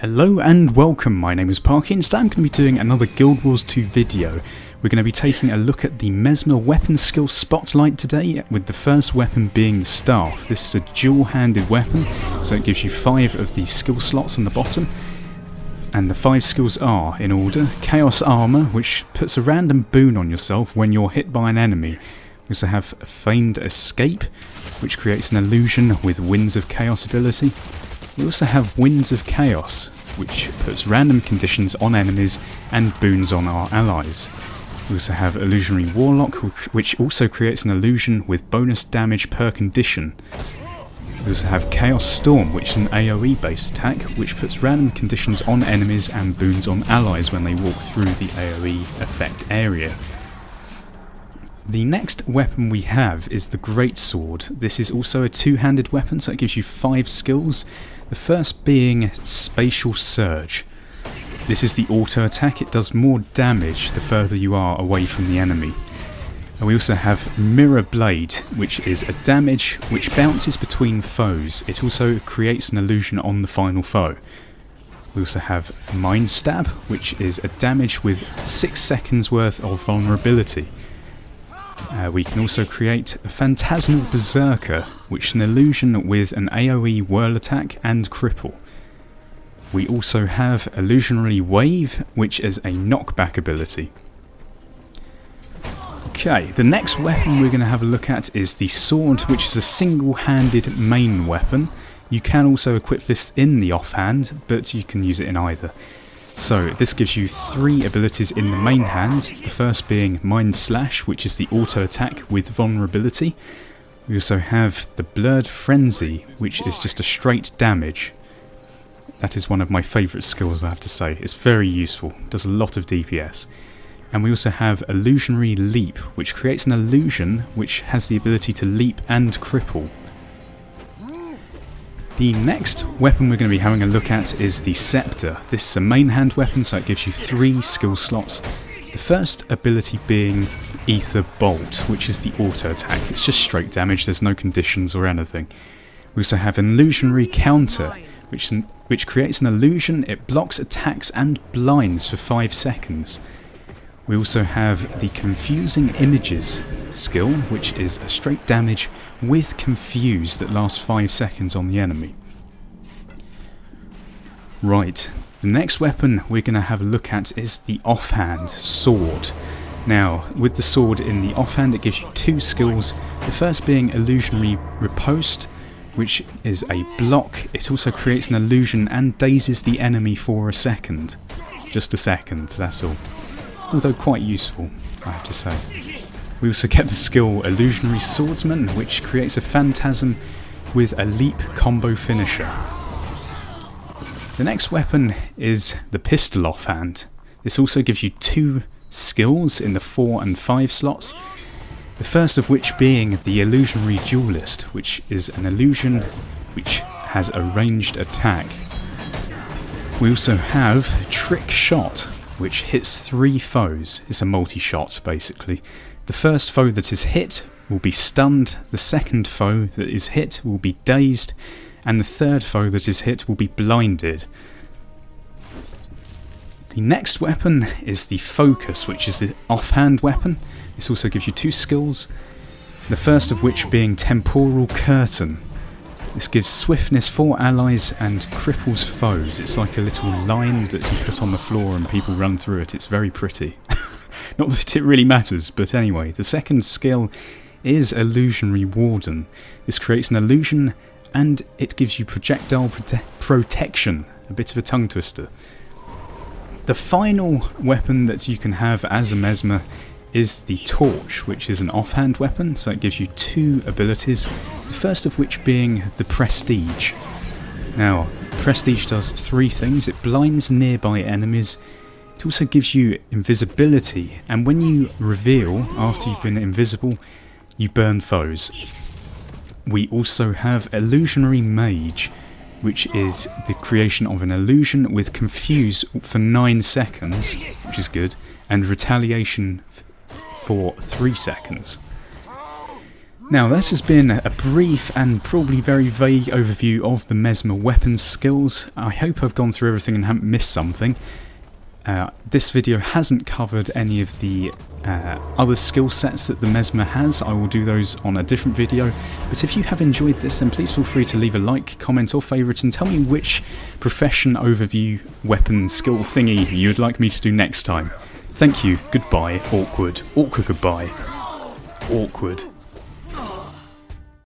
Hello and welcome, my name is Parky and today I'm going to be doing another Guild Wars 2 video. We're going to be taking a look at the Mesmer weapon skill spotlight today, with the first weapon being the staff. This is a dual-handed weapon, so it gives you 5 of the skill slots on the bottom. And the 5 skills are, in order, Chaos Armor, which puts a random boon on yourself when you're hit by an enemy. We also have Feigned Escape, which creates an illusion with Winds of Chaos ability. We also have Winds of Chaos, which puts random conditions on enemies and boons on our allies. We also have Illusionary Warlock, which also creates an illusion with bonus damage per condition. We also have Chaos Storm, which is an AoE based attack, which puts random conditions on enemies and boons on allies when they walk through the AoE effect area. The next weapon we have is the greatsword. This is also a two-handed weapon, so it gives you 5 skills. The first being Spatial Surge. This is the auto attack. It does more damage the further you are away from the enemy. And we also have Mirror Blade, which is a damage which bounces between foes. It also creates an illusion on the final foe. We also have Mind Stab, which is a damage with 6 seconds worth of vulnerability. We can also create a Phantasmal Berserker, which is an illusion with an AoE whirl attack and cripple. We also have Illusionary Wave, which is a knockback ability. Okay, the next weapon we're going to have a look at is the sword, which is a single-handed main weapon. You can also equip this in the offhand, but you can use it in either. So this gives you 3 abilities in the main hand, the first being Mind Slash, which is the auto attack with vulnerability. We also have the Blurred Frenzy, which is just a straight damage. That is one of my favourite skills, I have to say. It's very useful, does a lot of DPS. And we also have Illusionary Leap, which creates an illusion which has the ability to leap and cripple. The next weapon we're going to be having a look at is the scepter. This is a main hand weapon, so it gives you 3 skill slots. The first ability being Ether Bolt, which is the auto attack. It's just straight damage, there's no conditions or anything. We also have an Illusionary Counter, which creates an illusion. It blocks attacks and blinds for 5 seconds. We also have the Confusing Images skill, which is a straight damage with Confuse that lasts 5 seconds on the enemy. Right, the next weapon we're going to have a look at is the Offhand Sword. Now, with the sword in the offhand, it gives you 2 skills, the first being Illusionary Riposte, which is a block. It also creates an illusion and dazes the enemy for a second. Just a second, that's all. Although quite useful, I have to say. We also get the skill Illusionary Swordsman, which creates a phantasm with a leap combo finisher. The next weapon is the Pistol Offhand. This also gives you 2 skills in the 4 and 5 slots. The first of which being the Illusionary Duelist, which is an illusion which has a ranged attack. We also have Trick Shot, which hits 3 foes. It's a multi-shot, basically. The first foe that is hit will be stunned, the second foe that is hit will be dazed, and the third foe that is hit will be blinded. The next weapon is the Focus, which is the offhand weapon. This also gives you 2 skills, the first of which being Temporal Curtain. This gives swiftness for allies and cripples foes. It's like a little line that you put on the floor and people run through it. It's very pretty. Not that it really matters, but anyway. The second skill is Illusionary Warden. This creates an illusion and it gives you projectile protection. A bit of a tongue twister. The final weapon that you can have as a Mesmer is the Torch, which is an offhand weapon, so it gives you 2 abilities, the first of which being the Prestige. Now, Prestige does 3 things. It blinds nearby enemies, it also gives you invisibility, and when you reveal after you've been invisible, you burn foes. We also have Illusionary Mage, which is the creation of an illusion with Confuse for 9 seconds, which is good, and Retaliation for 3 seconds. Now that has been a brief and probably very vague overview of the Mesmer weapon skills. I hope I've gone through everything and haven't missed something. This video hasn't covered any of the other skill sets that the Mesmer has. I will do those on a different video. But if you have enjoyed this, then please feel free to leave a like, comment or favourite and tell me which profession overview weapon skill thingy you would like me to do next time. Thank you, goodbye, awkward, awkward goodbye, awkward.